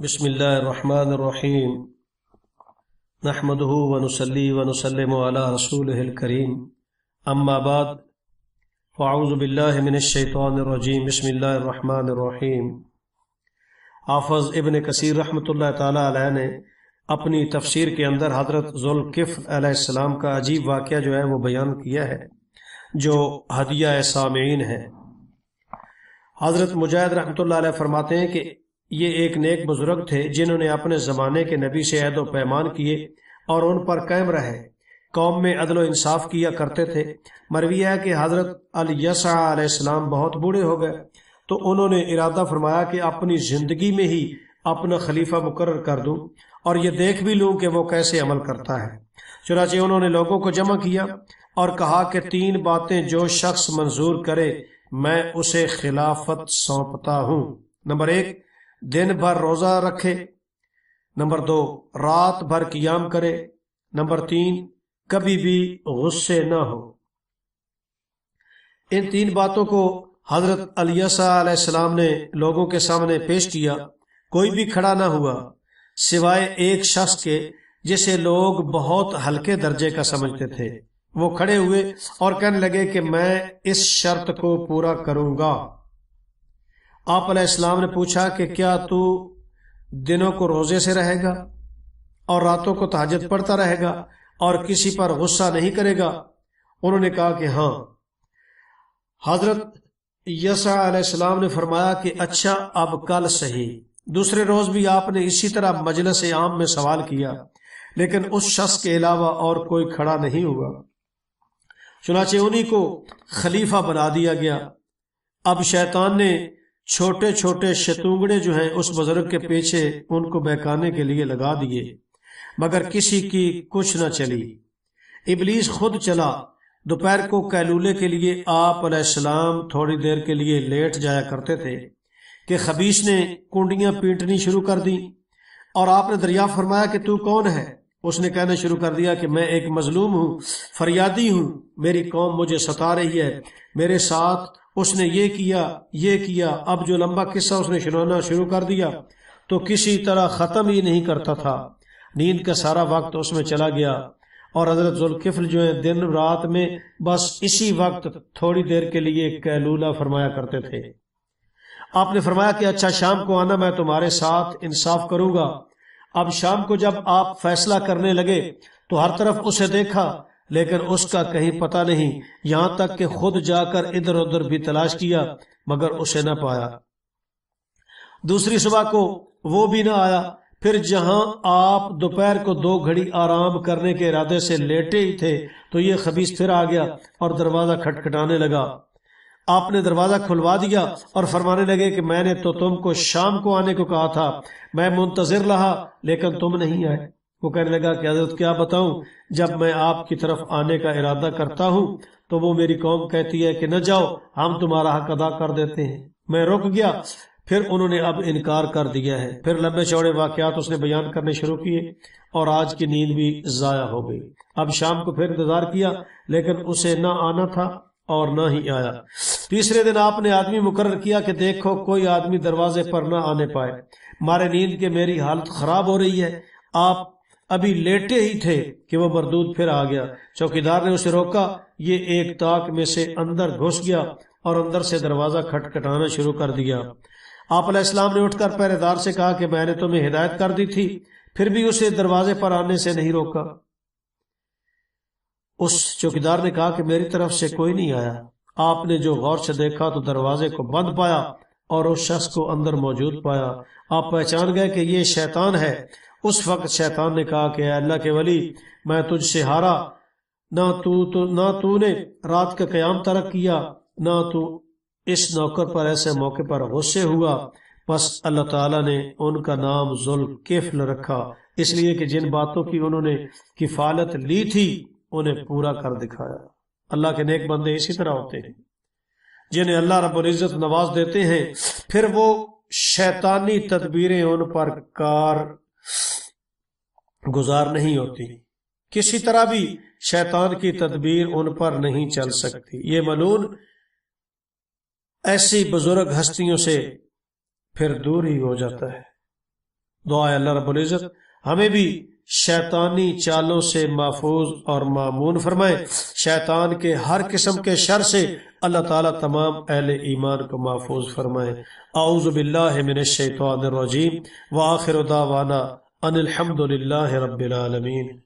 بسم اللہ الرحمن الرحیم نحمده ونصلی ونسلم علی رسولہ الکریم اما بعد فاعوذ باللہ من الشیطان الرجیم بسم اللہ الرحمن الرحیم۔ حافظ ابن کثیر رحمۃ اللہ تعالی علیہ نے اپنی تفسیر کے اندر حضرت ذوالکفل علیہ السلام کا عجیب واقعہ جو ہے وہ بیان کیا ہے جو ہدیہ سامعین ہے۔ حضرت مجاہد رحمۃ اللہ علیہ فرماتے ہیں کہ یہ ایک نیک بزرگ تھے جنہوں نے اپنے زمانے کے نبی سے عہد و پیمان کیے اور ان پر قائم رہے، قوم میں عدل و انصاف کیا کرتے تھے۔ مروی ہے کہ حضرت الیسع علیہ السلام بہت بوڑھے ہو گئے تو انہوں نے ارادہ فرمایا کہ اپنی زندگی میں ہی اپنا خلیفہ مقرر کر دوں اور یہ دیکھ بھی لوں کہ وہ کیسے عمل کرتا ہے۔ چنانچہ انہوں نے لوگوں کو جمع کیا اور کہا کہ 3 باتیں جو شخص منظور کرے میں اسے خلافت سونپتا ہوں۔ نمبر 1، دن بھر روزہ رکھے۔ نمبر 2، رات بھر قیام کرے۔ نمبر 3، کبھی بھی غصے نہ ہو۔ ان 3 باتوں کو حضرت الیسع علیہ السلام نے لوگوں کے سامنے پیش کیا۔ کوئی بھی کھڑا نہ ہوا سوائے ایک شخص کے جسے لوگ بہت ہلکے درجے کا سمجھتے تھے۔ وہ کھڑے ہوئے اور کہنے لگے کہ میں اس شرط کو پورا کروں گا۔ آپ علیہ السلام نے پوچھا کہ کیا تو دنوں کو روزے سے رہے گا اور راتوں کو تہجد پڑھتا رہے گا اور کسی پر غصہ نہیں کرے گا؟ انہوں نے کہا کہ ہاں۔ حضرت یسع علیہ السلام نے فرمایا کہ اچھا اب کل صحیح۔ دوسرے روز بھی آپ نے اسی طرح مجلس عام میں سوال کیا لیکن اس شخص کے علاوہ اور کوئی کھڑا نہیں ہوا۔ چنانچہ انہی کو خلیفہ بنا دیا گیا۔ اب شیطان نے چھوٹے چھوٹے شتونگڑے جو ہیں اس بزرگ کے پیچھے ان کو بہکانے کے لیے لگا دیے مگر کسی کی کچھ نہ چلی۔ ابلیس خود چلا۔ دوپہر کو قیلولے کے لیے آپ علیہ السلام تھوڑی دیر کے لیے لیٹ جایا کرتے تھے کہ خبیث نے کنڈیاں پیٹنی شروع کر دی اور آپ نے دریافت فرمایا کہ تو کون ہے؟ اس نے کہنا شروع کر دیا کہ میں ایک مظلوم ہوں، فریادی ہوں، میری قوم مجھے ستا رہی ہے، میرے ساتھ اس نے یہ کیا۔ اب جو لمبا قصہ اس نے سنانا شروع کر دیا تو کسی طرح ختم ہی نہیں کرتا تھا۔ نیند کا سارا وقت اس میں چلا گیا اور حضرت ذوالکفل جو ہیں دن رات میں بس اسی وقت تھوڑی دیر کے لیے قیلولہ فرمایا کرتے تھے۔ آپ نے فرمایا کہ اچھا شام کو آنا، میں تمہارے ساتھ انصاف کروں گا۔ اب شام کو جب آپ فیصلہ کرنے لگے تو ہر طرف اسے دیکھا لیکن اس کا کہیں پتہ نہیں، یہاں تک کہ خود جا کر ادھر ادھر بھی تلاش کیا مگر اسے نہ پایا۔ دوسری صبح کو وہ بھی نہ آیا۔ پھر جہاں آپ دوپہر کو 2 گھڑی آرام کرنے کے ارادے سے لیٹے ہی تھے تو یہ خبیث پھر آ گیا اور دروازہ کھٹکھٹانے لگا۔ آپ نے دروازہ کھلوا دیا اور فرمانے لگے کہ میں نے تو تم کو شام کو آنے کو کہا تھا، میں منتظر رہا لیکن تم نہیں آئے۔ وہ کہنے لگا کہ حضرت کیا بتاؤں، جب میں آپ کی طرف آنے کا ارادہ کرتا ہوں تو وہ میری قوم کہتی ہے کہ نہ جاؤ، ہم تمہارا حق ادا کر دیتے ہیں۔ میں رک گیا، پھر انہوں نے اب انکار کر دیا ہے۔ پھر لمبے چوڑے واقعات اس نے بیان کرنے شروع کیے اور آج کی نیند بھی ضائع ہو گئی۔ اب شام کو پھر انتظار کیا لیکن اسے نہ آنا تھا اور نہ ہی آیا۔ تیسرے دن آپ نے آدمی مقرر کیا کہ دیکھو کوئی آدمی دروازے پر نہ آنے پائے، مارے نیند کے میری حالت خراب ہو رہی ہے۔ آپ ابھی لیٹے ہی تھے کہ وہ مردود پھر آ گیا۔ چوکیدار نے اسے روکا، یہ ایک طاق میں سے اندر گھس گیا اور اندر سے دروازہ کھٹکھٹانا شروع کر دیا۔ آپ علیہ السلام نے اٹھ کر پہرے دار سے کہا کہ میں نے تمہیں ہدایت کر دی تھی، پھر بھی اسے دروازے پر آنے سے نہیں روکا۔ اس چوکیدار نے کہا کہ میری طرف سے کوئی نہیں آیا۔ آپ نے جو غور سے دیکھا تو دروازے کو بند پایا اور اس شخص کو اندر موجود پایا۔ آپ پہچان گئے کہ یہ شیطان ہے۔ اس وقت شیطان نے کہا کہ اے اللہ کے ولی، میں تجھ سے ہارا، نہ تو نے رات کا قیام ترک کیا، نہ تو اس نوکر پر ایسے موقع پر غصے ہوا۔ بس اللہ تعالیٰ نے ان کا نام ذوالکفل رکھا اس لیے کہ جن باتوں کی انہوں نے کفالت لی تھی انہیں پورا کر دکھایا۔ اللہ کے نیک بندے اسی طرح ہوتے ہیں جنہیں اللہ رب العزت نواز دیتے ہیں، پھر وہ شیطانی تدبیریں ان پر کار گزار نہیں ہوتی، کسی طرح بھی شیطان کی تدبیر ان پر نہیں چل سکتی۔ یہ ملعون ایسی بزرگ ہستیوں سے پھر دور ہی ہو جاتا ہے۔ دعا ہے اللہ رب العزت ہمیں بھی شیطانی چالوں سے محفوظ اور مامون فرمائے، شیطان کے ہر قسم کے شر سے اللہ تعالیٰ تمام اہل ایمان کو محفوظ فرمائے۔ اعوذ باللہ من الشیطان الرجیم وآخر دعوانا ان الحمد للہ رب العالمین۔